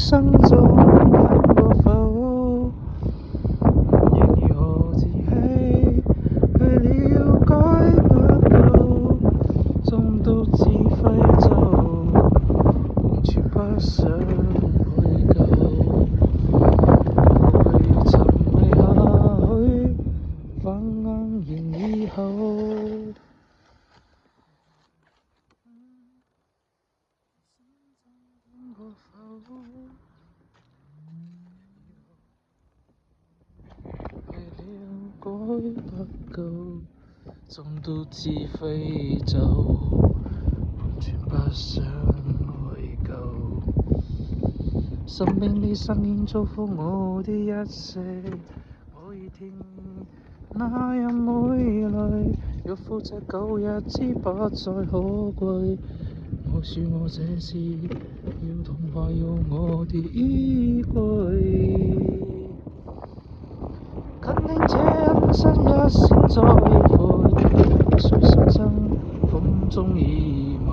生中得過否？仍如何自欺？去了改不到，縱獨自廢就完全不想去救。過去沉迷下去，反硬仍以後。為了改不夠，縱獨自廢就完全不想去救。生命的聲音祝福我的一切，每一天那樣美麗，若負責舊日子不再可貴。我說我這是要痛快用我的衣櫃，肯定這人生一生再悔，不需新增風中意外，